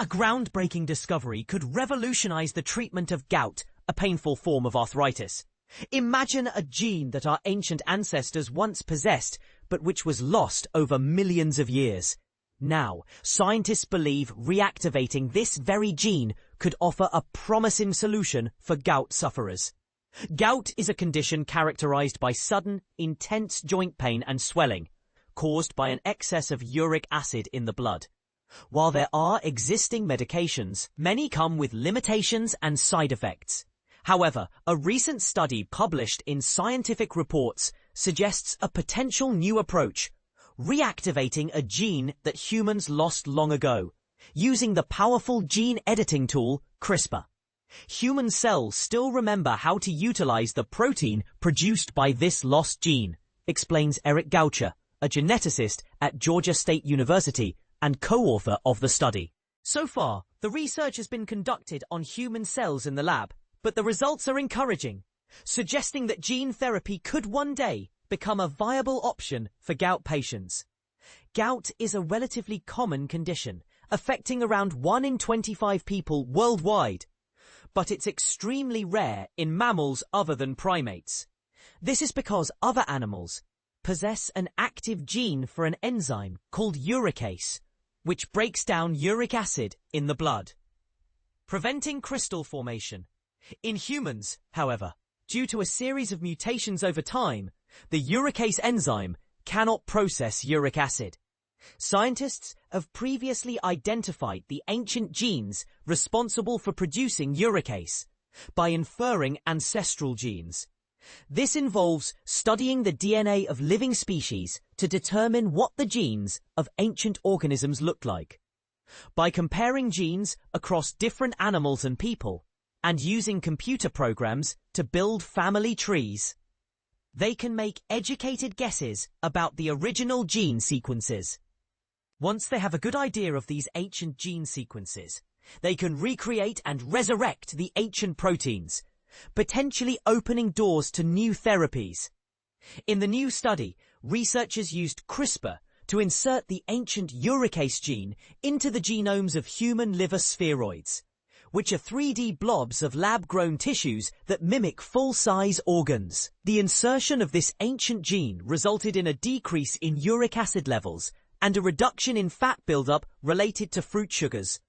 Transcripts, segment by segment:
A groundbreaking discovery could revolutionize the treatment of gout, a painful form of arthritis. Imagine a gene that our ancient ancestors once possessed, but which was lost over millions of years. Now, scientists believe reactivating this very gene could offer a promising solution for gout sufferers. Gout is a condition characterized by sudden, intense joint pain and swelling, caused by an excess of uric acid in the blood. While there are existing medications, many come with limitations and side effects. However, a recent study published in Scientific Reports suggests a potential new approach, reactivating a gene that humans lost long ago, using the powerful gene editing tool CRISPR. Human cells still remember how to utilize the protein produced by this lost gene, explains Eric Goucher, a geneticist at Georgia State University and co-author of the study. So far, the research has been conducted on human cells in the lab, but the results are encouraging, suggesting that gene therapy could one day become a viable option for gout patients. Gout is a relatively common condition, affecting around 1 in 25 people worldwide, but it's extremely rare in mammals other than primates. This is because other animals possess an active gene for an enzyme called uricase, which breaks down uric acid in the blood, preventing crystal formation. In humans, however, due to a series of mutations over time, the uricase enzyme cannot process uric acid. Scientists have previously identified the ancient genes responsible for producing uricase by inferring ancestral genes. This involves studying the DNA of living species to determine what the genes of ancient organisms look like. By comparing genes across different animals and people, and using computer programs to build family trees, they can make educated guesses about the original gene sequences. Once they have a good idea of these ancient gene sequences, they can recreate and resurrect the ancient proteins, potentially opening doors to new therapies. In the new study, researchers used CRISPR to insert the ancient uricase gene into the genomes of human liver spheroids, which are 3D blobs of lab-grown tissues that mimic full-size organs. The insertion of this ancient gene resulted in a decrease in uric acid levels and a reduction in fat buildup related to fruit sugars.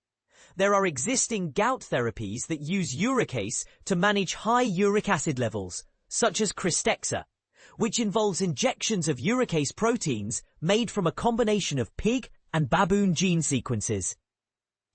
There are existing gout therapies that use uricase to manage high uric acid levels, such as CRISPR, which involves injections of uricase proteins made from a combination of pig and baboon gene sequences.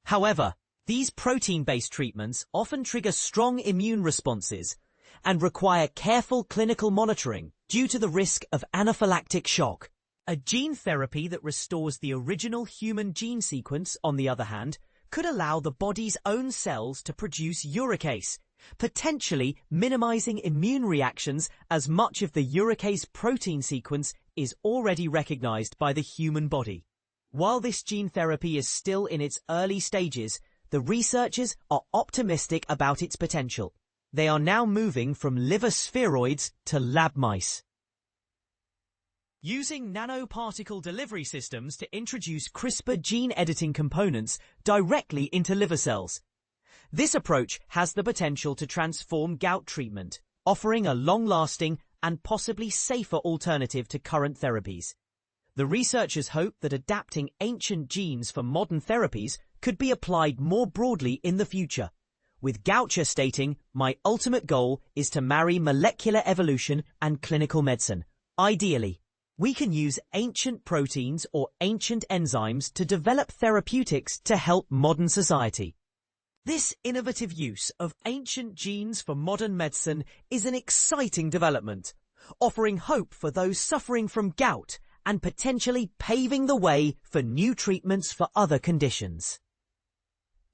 However, these protein-based treatments often trigger strong immune responses and require careful clinical monitoring due to the risk of anaphylactic shock. A gene therapy that restores the original human gene sequence, on the other hand, could allow the body's own cells to produce uricase, potentially minimizing immune reactions as much of the uricase protein sequence is already recognized by the human body. While this gene therapy is still in its early stages, the researchers are optimistic about its potential. They are now moving from liver spheroids to lab mice, using nanoparticle delivery systems to introduce CRISPR gene editing components directly into liver cells. This approach has the potential to transform gout treatment, offering a long-lasting and possibly safer alternative to current therapies. The researchers hope that adapting ancient genes for modern therapies could be applied more broadly in the future, with Goucher stating, "My ultimate goal is to marry molecular evolution and clinical medicine. Ideally, we can use ancient proteins or ancient enzymes to develop therapeutics to help modern society." This innovative use of ancient genes for modern medicine is an exciting development, offering hope for those suffering from gout and potentially paving the way for new treatments for other conditions.